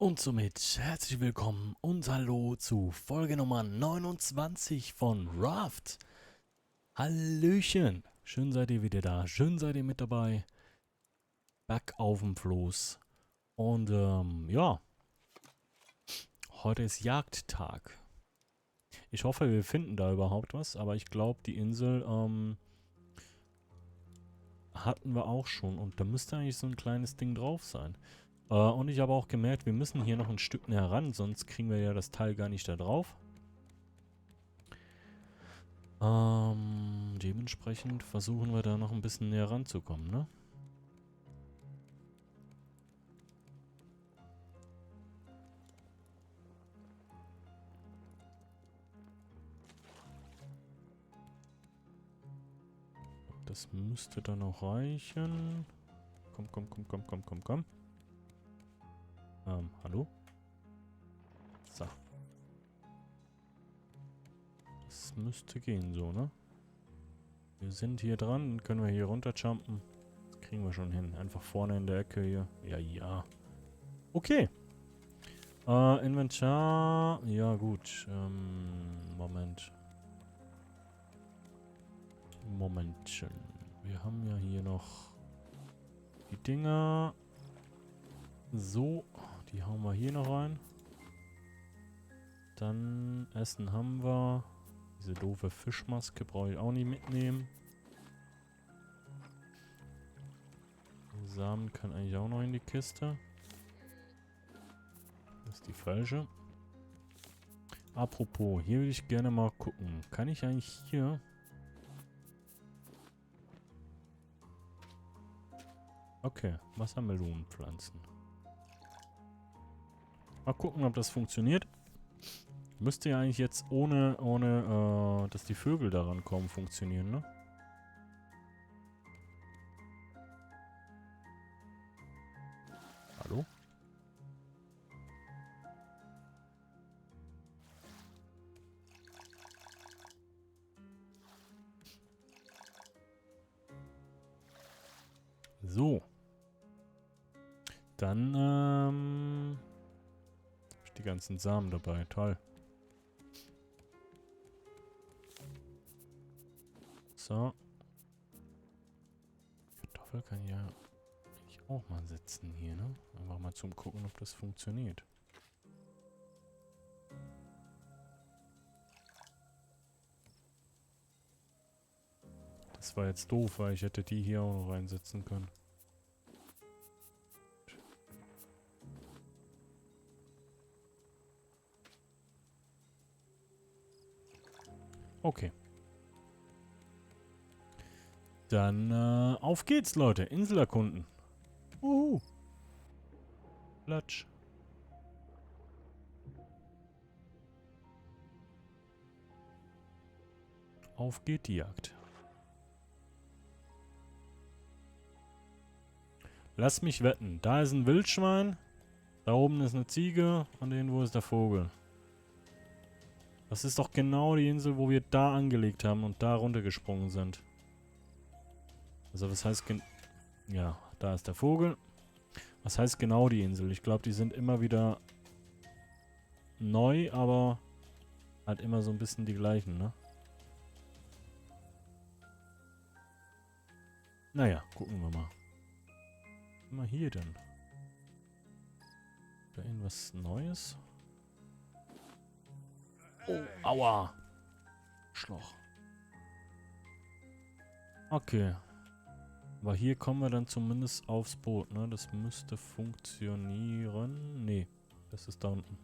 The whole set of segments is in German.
Und somit herzlich willkommen und hallo zu Folge Nummer 29 von Raft. Hallöchen, schön seid ihr wieder da, schön seid ihr mit dabei. Back auf dem Floß. Und ja, heute ist Jagdtag. Ich hoffe, wir finden da überhaupt was, aber ich glaube, die Insel hatten wir auch schon und da müsste eigentlich so ein kleines Ding drauf sein. Und ich habe auch gemerkt, wir müssen hier noch ein Stück näher ran, sonst kriegen wir ja das Teil gar nicht da drauf. Dementsprechend versuchen wir da noch ein bisschen näher ranzukommen, ne? Das müsste dann auch reichen. Komm, komm, komm, komm, komm, komm, komm. Hallo? So. Das müsste gehen so, ne? Wir sind hier dran, dann können wir hier runterjumpen. Das kriegen wir schon hin. Einfach vorne in der Ecke hier. Ja, ja. Okay. Inventar. Ja, gut. Moment. Momentchen. Wir haben ja hier noch die Dinger. So. Die hauen wir hier noch rein. Dann Essen haben wir. Diese doofe Fischmaske brauche ich auch nicht mitnehmen. Samen kann eigentlich auch noch in die Kiste. Das ist die falsche. Apropos, hier würde ich gerne mal gucken. Kann ich eigentlich hier... Okay, Wassermelonen pflanzen. Mal gucken, ob das funktioniert. Müsste ja eigentlich jetzt ohne dass die Vögel daran kommen, funktionieren, ne? Hallo? So. Dann, hab ich die ganzen Samen dabei. Toll. So. Kartoffel kann ja eigentlich auch mal setzen hier, ne? Einfach mal zum Gucken, ob das funktioniert. Das war jetzt doof, weil ich hätte die hier auch noch reinsetzen können. Okay. Dann, auf geht's, Leute. Insel erkunden. Platsch. Auf geht die Jagd. Lass mich wetten. Da ist ein Wildschwein. Da oben ist eine Ziege. Und irgendwo ist der Vogel. Das ist doch genau die Insel, wo wir da angelegt haben und da runtergesprungen sind. Also was heißt... Ja, da ist der Vogel. Was heißt genau die Insel? Ich glaube, die sind immer wieder neu, aber halt immer so ein bisschen die gleichen, ne? Naja, gucken wir mal. Was haben wir hier denn? Da irgendwas Neues? Oh, aua. Schloch. Okay. Aber hier kommen wir dann zumindest aufs Boot, ne? Das müsste funktionieren. Nee, das ist da unten.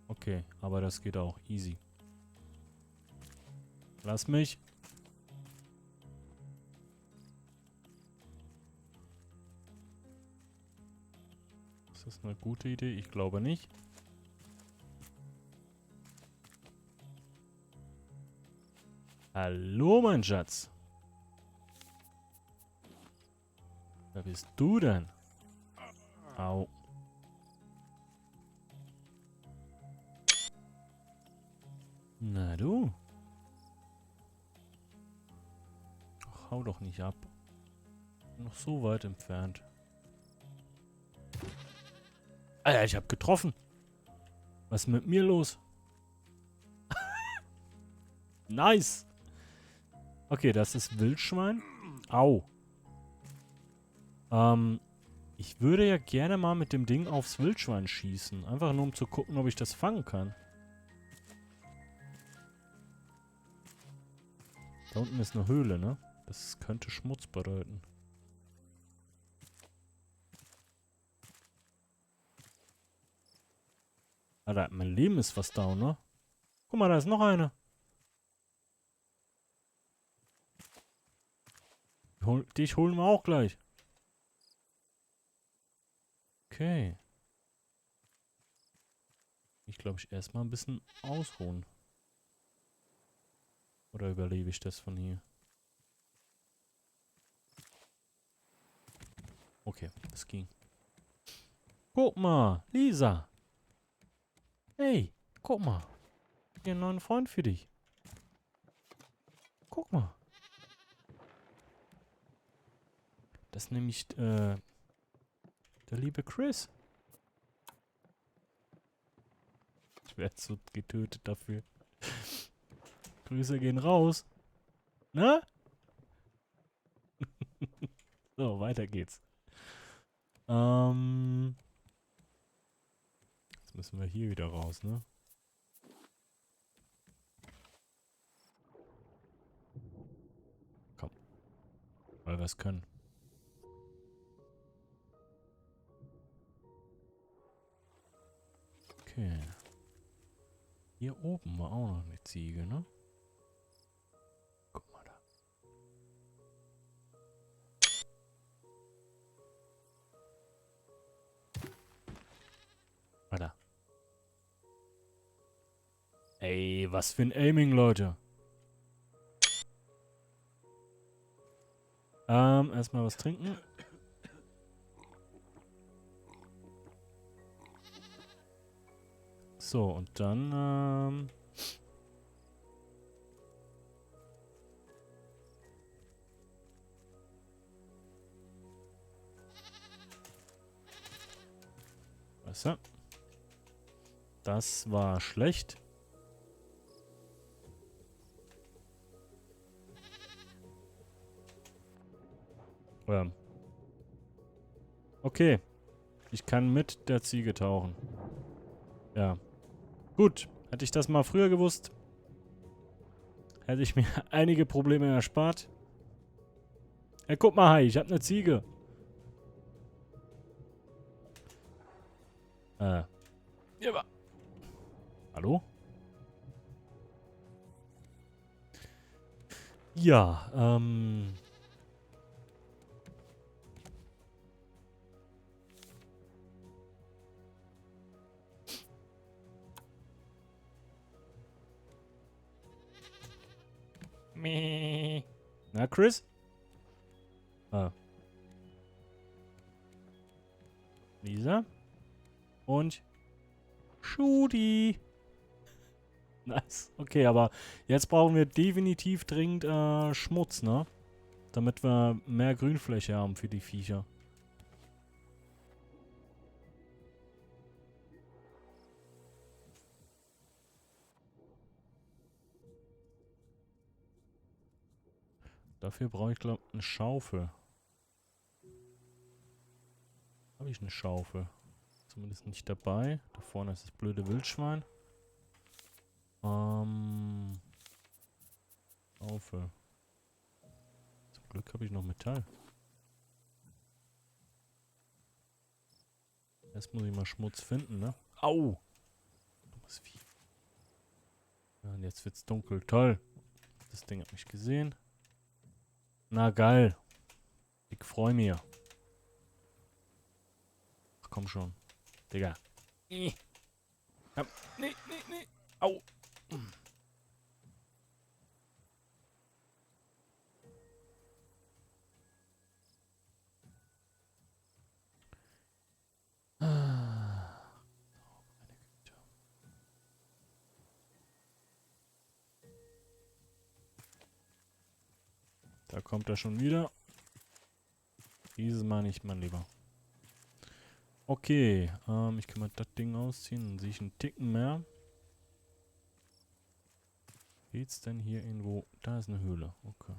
Okay, aber das geht auch. Easy. Lass mich. Ist das eine gute Idee? Ich glaube nicht. Hallo, mein Schatz. Wer bist du denn? Au. Na du. Ach, hau doch nicht ab. Noch so weit entfernt. Alter, ich hab getroffen. Was ist mit mir los? Nice. Okay, das ist Wildschwein. Au. Ich würde ja gerne mal mit dem Ding aufs Wildschwein schießen. Einfach nur, um zu gucken, ob ich das fangen kann. Da unten ist eine Höhle, ne? Das könnte Schmutz bedeuten. Alter, mein Leben ist fast down, ne? Guck mal, da ist noch eine. Dich holen wir auch gleich. Okay. Ich glaube, ich erstmal ein bisschen ausruhen. Oder überlebe ich das von hier? Okay, das ging. Guck mal, Lisa. Hey, guck mal. Hier einen neuen Freund für dich. Guck mal. Das ist nämlich, der liebe Chris. Ich werde so getötet dafür. Grüße gehen raus. Na? So, weiter geht's. Jetzt müssen wir hier wieder raus, ne? Komm. Weil wir es können. Okay. Hier oben war auch noch eine Ziege, ne? Guck mal da. Alter. Ey, was für ein Aiming, Leute. Erstmal was trinken. So, und dann, Wasser. Das war schlecht. Okay. Ich kann mit der Ziege tauchen. Ja. Gut. Hätte ich das mal früher gewusst, hätte ich mir einige Probleme erspart. Hey, guck mal, Hai, ich habe eine Ziege. Ja. Hallo? Ja, Meh. Na, Chris? Ah. Lisa? Und Shudi. Nice. Okay, aber jetzt brauchen wir definitiv dringend Schmutz, ne? Damit wir mehr Grünfläche haben für die Viecher. Dafür brauche ich, glaube ich, eine Schaufel. Habe ich eine Schaufel? Zumindest nicht dabei. Da vorne ist das blöde Wildschwein. Schaufel. Zum Glück habe ich noch Metall. Jetzt muss ich mal Schmutz finden, ne? Au! Dummes Vieh. Ja, und jetzt wird's dunkel. Toll. Das Ding hat mich gesehen. Na geil. Ich freue mich. Ach komm schon. Digga. Nee. Nee. Au. Da kommt er schon wieder. Dieses Mal nicht, mein Lieber. Okay, ich kann mal das Ding ausziehen, dann sehe ich einen Ticken mehr. Geht's denn hier irgendwo? Da ist eine Höhle, okay.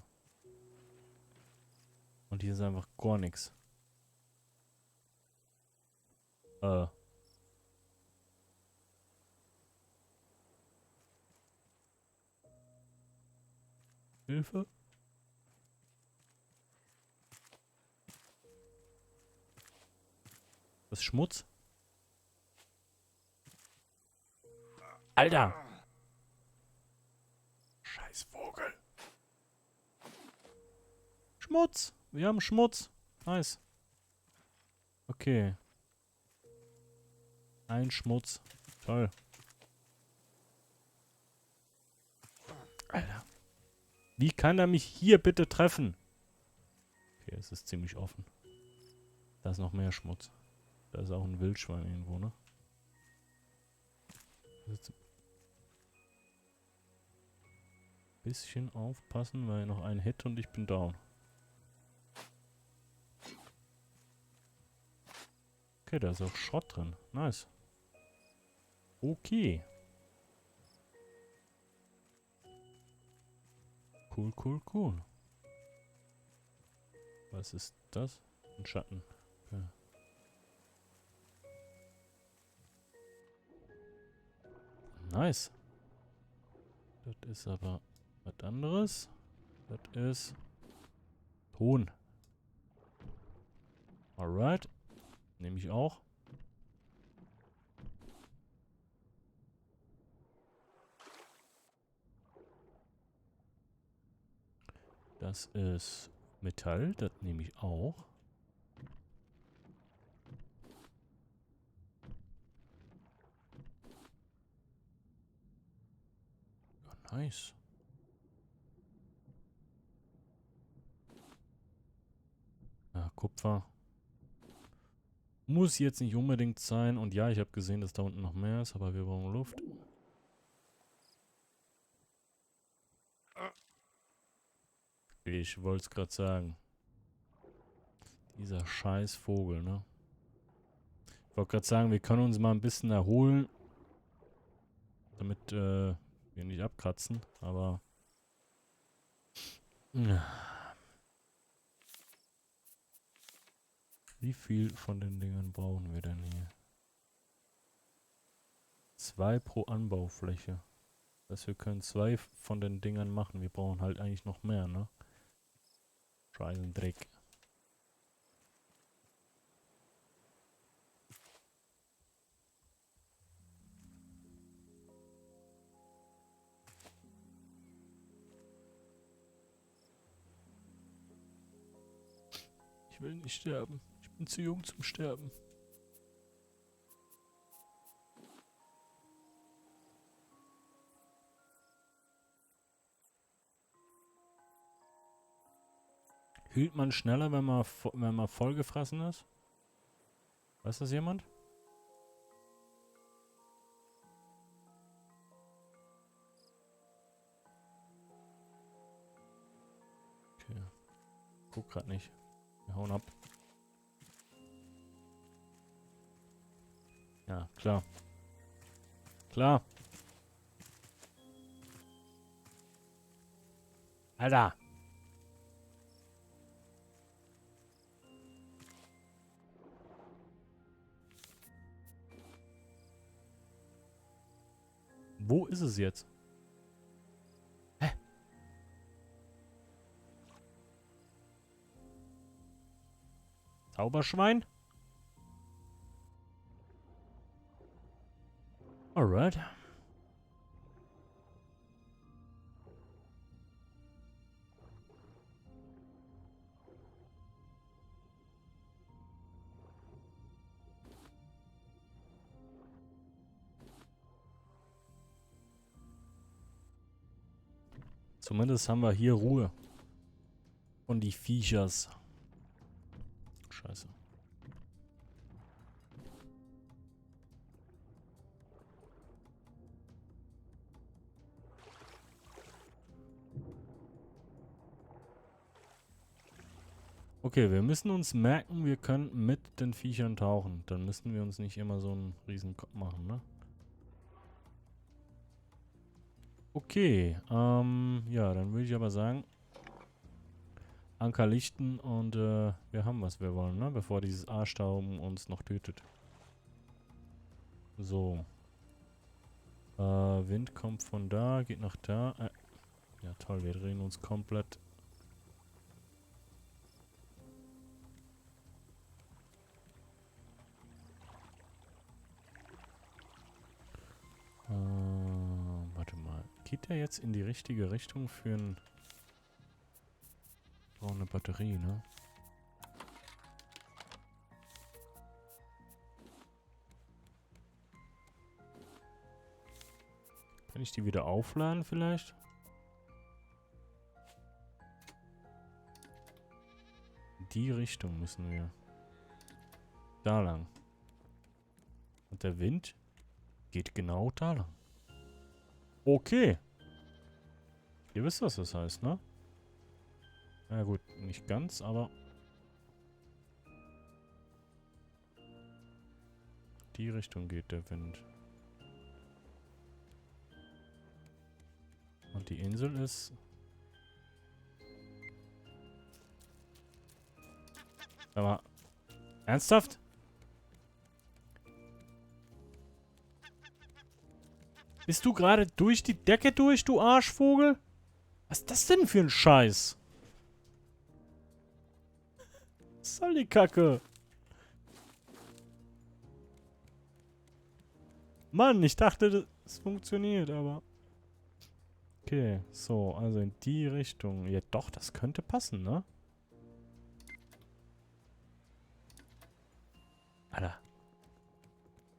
Und hier ist einfach gar nichts. Hilfe? Das ist Schmutz? Alter! Scheiß Vogel. Schmutz! Wir haben Schmutz. Nice. Okay. Ein Schmutz. Toll. Alter. Wie kann er mich hier bitte treffen? Okay, es ist ziemlich offen. Da ist noch mehr Schmutz. Da ist auch ein Wildschwein irgendwo, ne? Jetzt ein bisschen aufpassen, weil noch ein Hit und ich bin down. Okay, da ist auch Schrott drin. Nice. Okay. Cool, cool, cool. Was ist das? Ein Schatten. Okay. Nice. Das ist aber was anderes. Das ist Ton. Alright. Nehme ich auch. Das ist Metall. Das nehme ich auch. Ja, nice. Ja, Kupfer. Muss jetzt nicht unbedingt sein. Und ja, ich habe gesehen, dass da unten noch mehr ist, aber wir brauchen Luft. Ich wollte es gerade sagen. Dieser scheiß Vogel, ne? Ich wollte gerade sagen, wir können uns mal ein bisschen erholen, damit wir nicht abkratzen, aber... Ja. Wie viel von den Dingern brauchen wir denn hier? 2 pro Anbaufläche. Das heißt, wir können 2 von den Dingern machen. Wir brauchen halt eigentlich noch mehr, ne? Scheißen Dreck. Ich will nicht sterben. Ich bin zu jung zum Sterben. Hielt man schneller, wenn man vollgefressen ist? Weiß das jemand? Okay. Guck grad nicht. Wir hauen ab. Ja, klar. Klar. Alter. Wo ist es jetzt? Hä? Zauberschwein? Alright. Zumindest haben wir hier Ruhe. Und die Viechers. Scheiße. Okay, wir müssen uns merken, wir können mit den Viechern tauchen. Dann müssen wir uns nicht immer so einen riesen Kopf machen, ne? Okay, ja, dann würde ich aber sagen, Anker lichten und wir haben, was wir wollen, ne? Bevor dieses Arsch da oben uns noch tötet. So. Wind kommt von da, geht nach da. Ja toll, wir drehen uns komplett. Warte mal. Geht der jetzt in die richtige Richtung für ein... Brauche eine Batterie, ne? Kann ich die wieder aufladen vielleicht? In die Richtung müssen wir. Da lang. Und der Wind geht genau da lang. Okay. Ihr wisst, was das heißt, ne? Na gut, nicht ganz, aber... Die Richtung geht der Wind. Und die Insel ist... Aber... Ernsthaft? Bist du gerade durch die Decke durch, du Arschvogel? Was ist das denn für ein Scheiß? Was soll die Kacke? Mann, ich dachte, das funktioniert, aber... Okay, so, also in die Richtung. Ja doch, das könnte passen, ne? Alter.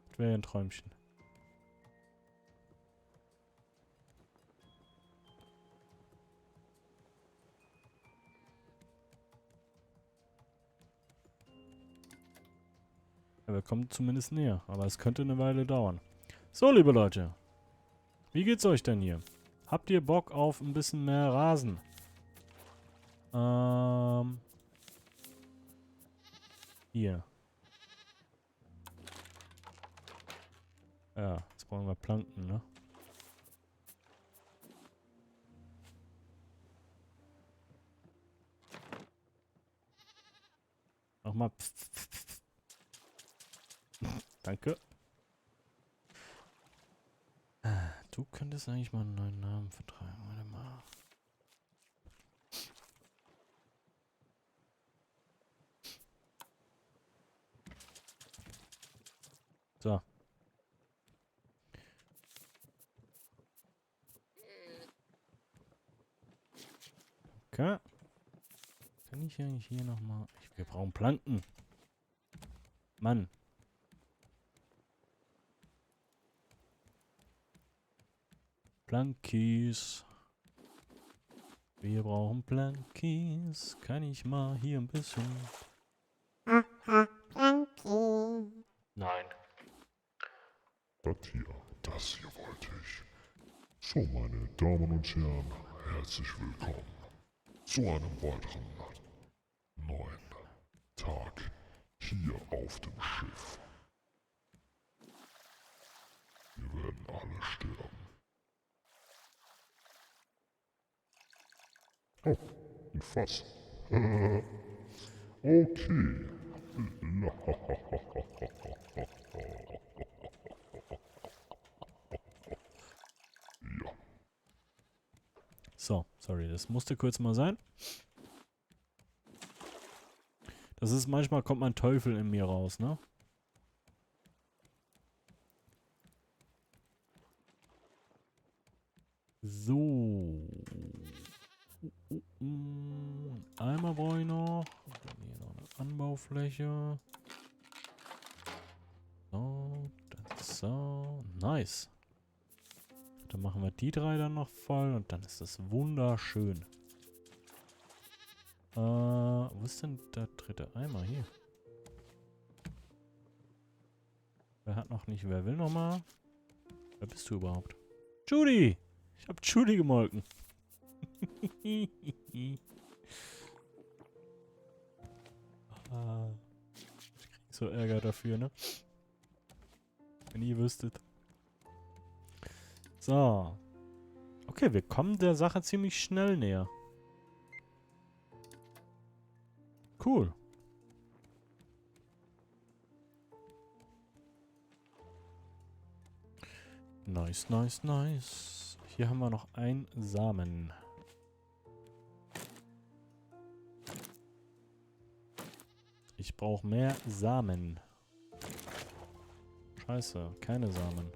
Das wäre ja ein Träumchen. Ja, wir kommen zumindest näher, aber es könnte eine Weile dauern. So, liebe Leute. Wie geht's euch denn hier? Habt ihr Bock auf ein bisschen mehr Rasen? Hier. Ja, jetzt brauchen wir Planken, ne? Nochmal. Danke. Du könntest eigentlich mal einen neuen Namen vertragen. Warte mal. So. Okay. Kann ich eigentlich hier nochmal... Wir brauchen Planken. Mann. Plankies. Wir brauchen Plankies. Kann ich mal hier ein bisschen... Planky. Nein. Das hier wollte ich. So, meine Damen und Herren, herzlich willkommen zu einem weiteren neuen Tag hier auf dem Schiff. Wir werden alle sterben. Oh, ein Fass. Okay. Ja. So, sorry, das musste kurz mal sein. Das ist manchmal kommt mein Teufel in mir raus, ne? So. Einmal brauche ich noch. Und dann hier noch eine Anbaufläche. So, das so. Nice. Dann machen wir die drei dann noch voll und dann ist das wunderschön. Wo ist denn der dritte Eimer? Hier. Wer hat noch nicht? Wer will noch mal? Wer bist du überhaupt? Judy! Ich hab Judy gemolken. so Ärger dafür, ne? Wenn ihr wüsstet. So. Okay, wir kommen der Sache ziemlich schnell näher. Cool. Nice, nice, nice. Hier haben wir noch einen Samen. Ich brauche mehr Samen. Scheiße, keine Samen.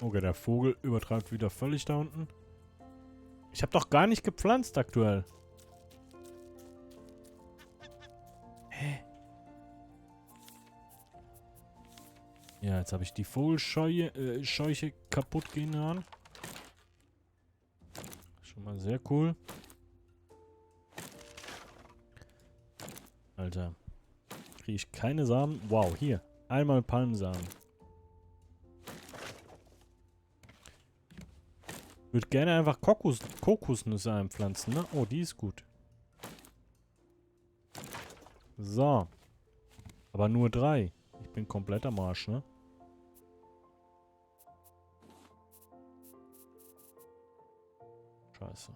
Okay, der Vogel übertreibt wieder völlig da unten. Ich habe doch gar nicht gepflanzt aktuell. Hä? Ja, jetzt habe ich die Vogelscheuche kaputt gehen hören. Schon mal sehr cool. Alter. Kriege ich keine Samen? Wow, hier. Einmal Palmsamen. Würde gerne einfach Kokosnüsse einpflanzen, ne? Oh, die ist gut. So. Aber nur 3. Ich bin komplett am Arsch, ne? Scheiße.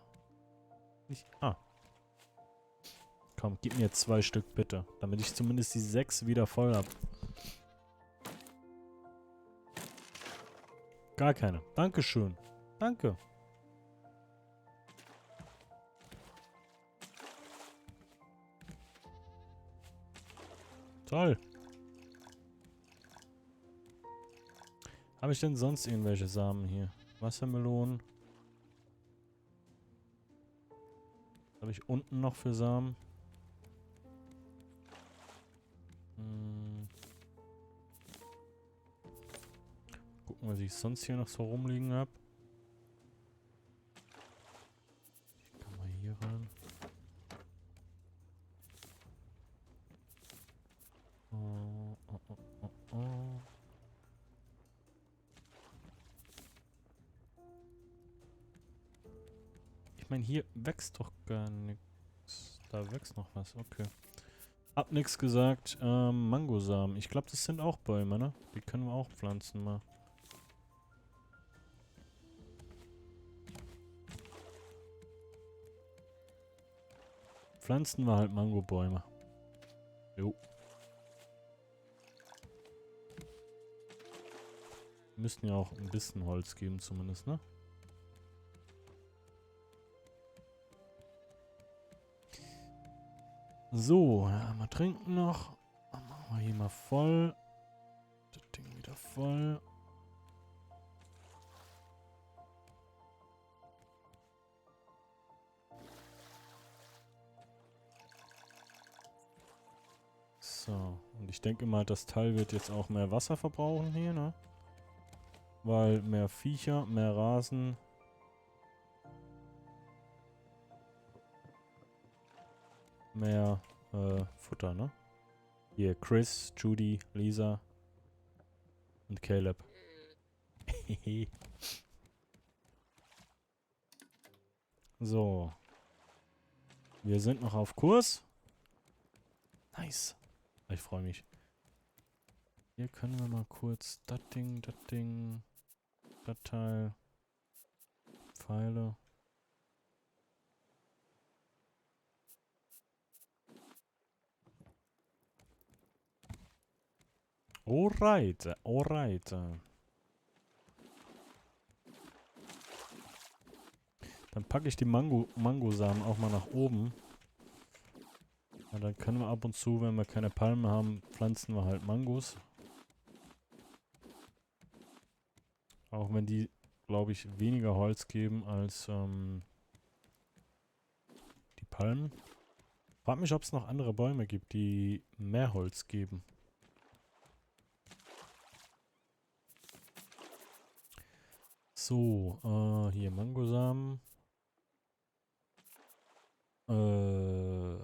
Komm, gib mir 2 Stück bitte. Damit ich zumindest die 6 wieder voll habe. Gar keine. Dankeschön. Danke. Toll. Habe ich denn sonst irgendwelche Samen hier? Wassermelonen. Was habe ich unten noch für Samen? Gucken, was ich sonst hier noch so rumliegen habe. Ich kann mal hier rein. Oh. Ich meine, hier wächst doch gar nichts. Da wächst noch was, okay. Hab nix gesagt. Mangosamen. Ich glaube, das sind auch Bäume, ne? Die können wir auch pflanzen mal. Pflanzen wir halt Mangobäume. Jo. Müssten ja auch ein bisschen Holz geben zumindest, ne? So, mal trinken noch. Dann machen wir hier mal voll. Das Ding wieder voll. So, und ich denke mal, das Teil wird jetzt auch mehr Wasser verbrauchen hier, ne? Weil mehr Viecher, mehr Rasen. Mehr Futter, ne? Hier, Chris, Judy, Lisa und Caleb. So. Wir sind noch auf Kurs. Nice. Ich freue mich. Hier können wir mal kurz das Ding, das Teil, Pfeile. Alright, alright. Dann packe ich die Mangosamen auch mal nach oben. Und dann können wir ab und zu, wenn wir keine Palmen haben, pflanzen wir halt Mangos. Auch wenn die, glaube ich, weniger Holz geben als die Palmen. Frag mich, ob es noch andere Bäume gibt, die mehr Holz geben. So, hier Mangosamen. Da.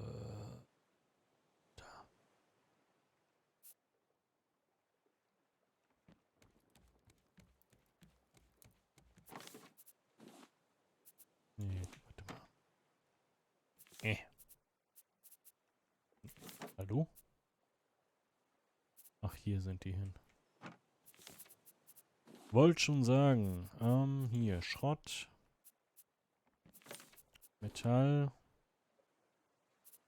Hallo? Ach, hier sind die hin. Wollte schon sagen. Hier, Schrott. Metall.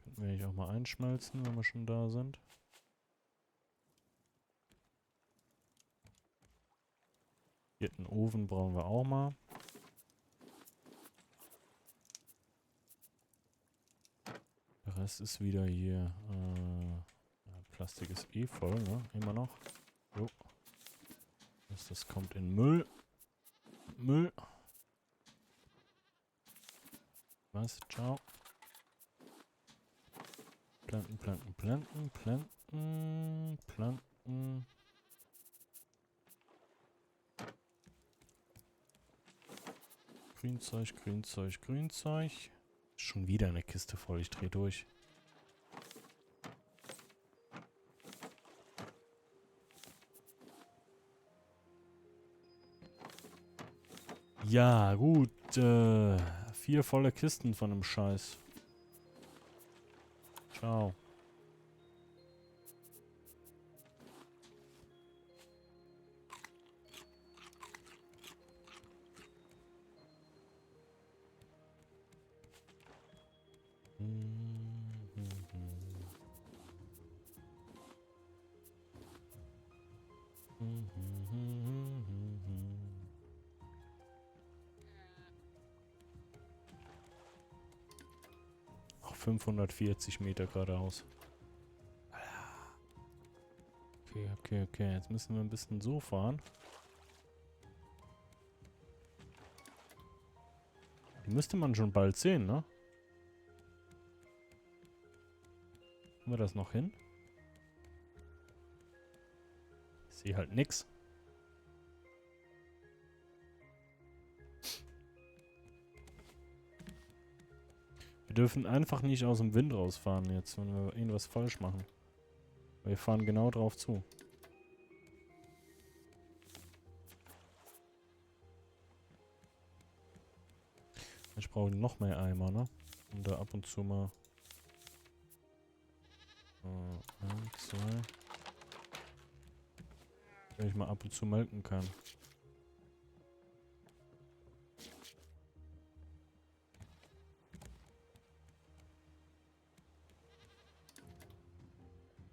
Könnten wir eigentlich auch mal einschmelzen, wenn wir schon da sind. Hier einen Ofen brauchen wir auch mal. Der Rest ist wieder hier. Ja, Plastik ist eh voll, ne? Immer noch. Jo. Das kommt in Müll. Müll. Was? Ciao. Planten, planten, planten, planten, planten. Grünzeug, Grünzeug, Grünzeug. Schon wieder eine Kiste voll, ich dreh durch. Ja, gut. 4 volle Kisten von dem Scheiß. Ciao. Auch 540 Meter geradeaus. Okay. Jetzt müssen wir ein bisschen so fahren. Die müsste man schon bald sehen, ne? Haben wir das noch hin? Ich sehe halt nix. Wir dürfen einfach nicht aus dem Wind rausfahren jetzt, wenn wir irgendwas falsch machen. Wir fahren genau drauf zu. Ich brauche noch mehr Eimer, ne? Um da ab und zu mal... 1, 2... Wenn ich mal ab und zu melken kann.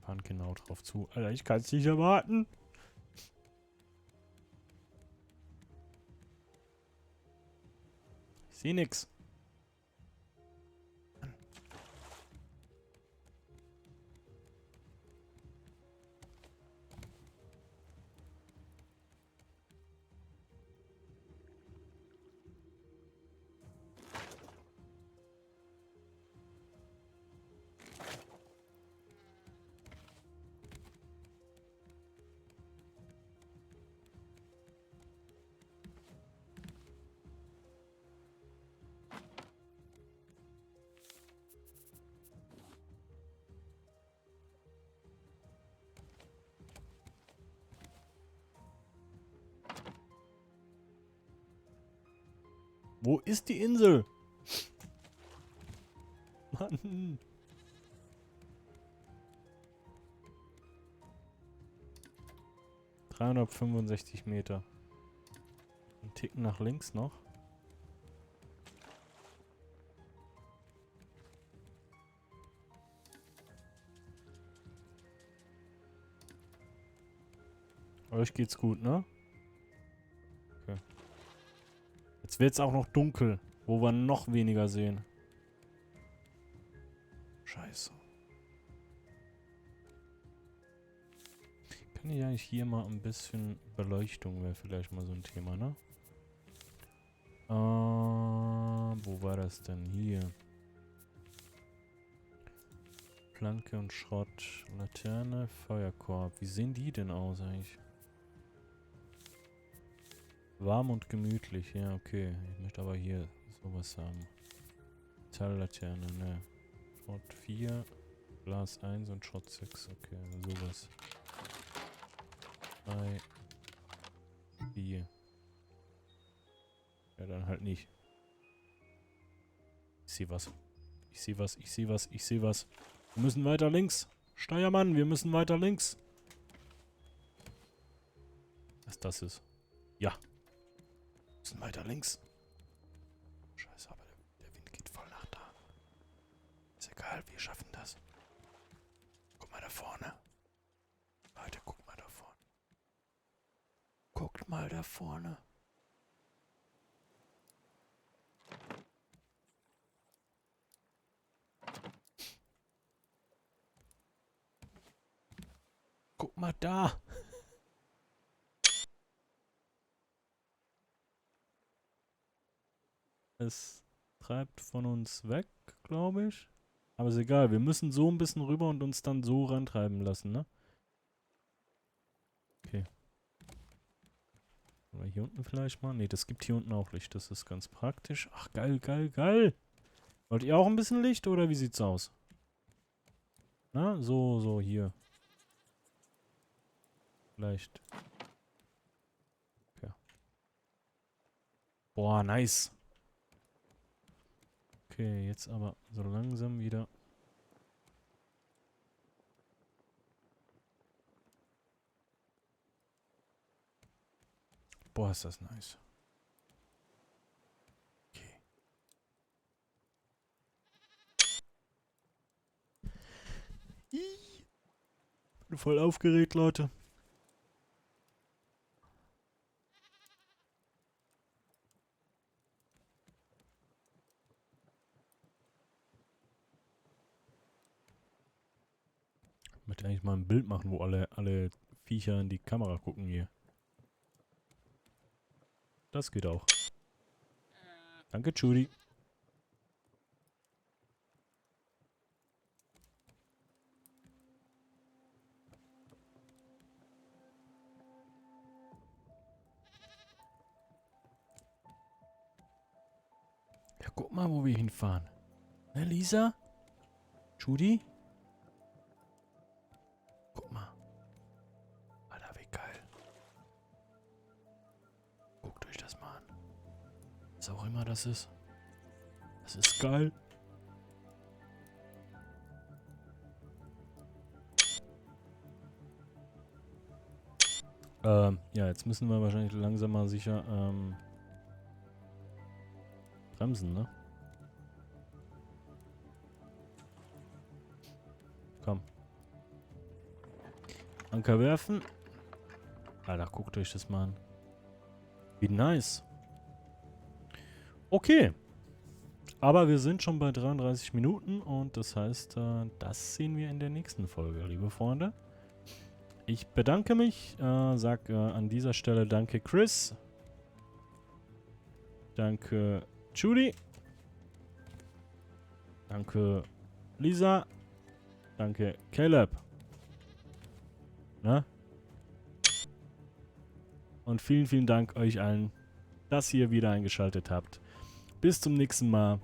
Fahren genau drauf zu. Alter, ich kann es nicht erwarten. Ich sehe nix. Wo ist die Insel? Mann. ...365 Meter. Ein Ticken nach links noch. Euch geht's gut, ne? Okay. Jetzt wird's auch noch dunkel, wo wir noch weniger sehen. Scheiße. Kann ich eigentlich hier mal ein bisschen Beleuchtung, wäre vielleicht mal so ein Thema, ne? Wo war das denn? Hier. Planke und Schrott, Laterne, Feuerkorb. Wie sehen die denn aus eigentlich? Warm und gemütlich, ja, okay. Ich möchte aber hier sowas haben. Metalllaterne, ne. Schrott 4, Glas 1 und Schrott 6, okay, sowas. 3, 4. Ja, dann halt nicht. Ich sehe was. Ich sehe was, ich sehe was, ich sehe was. Wir müssen weiter links. Steuermann, wir müssen weiter links. Was das ist? Ja. Wir müssen weiter links. Scheiße, aber der Wind geht voll nach da. Ist egal, wir schaffen das. Guck mal da vorne. Leute, guck mal da vorne. Guckt mal da vorne. Guck mal da. Es treibt von uns weg, glaube ich. Aber ist egal, wir müssen so ein bisschen rüber und uns dann so rantreiben lassen, ne? Okay. Oder hier unten vielleicht mal? Ne, das gibt hier unten auch Licht. Das ist ganz praktisch. Ach, geil, geil, geil. Wollt ihr auch ein bisschen Licht oder wie sieht's aus? Na, so hier. Vielleicht. Okay. Boah, nice. Okay, jetzt aber so langsam wieder. Boah, ist das nice. Okay. Bin voll aufgeregt, Leute. Ich möchte eigentlich mal ein Bild machen, wo alle Viecher in die Kamera gucken hier. Das geht auch. Danke, Judy. Ja, guck mal, wo wir hinfahren. Ne, Lisa? Judy? Guck mal. Alter, wie geil. Guckt euch das mal an. Was auch immer das ist. Das ist geil. Ja, jetzt müssen wir wahrscheinlich langsam mal sicher, bremsen, ne? Komm. Anker werfen. Alter, guckt euch das mal an. Wie nice. Okay. Aber wir sind schon bei 33 Minuten und das heißt, das sehen wir in der nächsten Folge, liebe Freunde. Ich bedanke mich, sag an dieser Stelle danke Chris. Danke Judy. Danke Lisa. Danke Caleb. Na? Und vielen, vielen Dank euch allen, dass ihr wieder eingeschaltet habt. Bis zum nächsten Mal.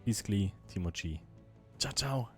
Peace, Timochi. Ciao, ciao.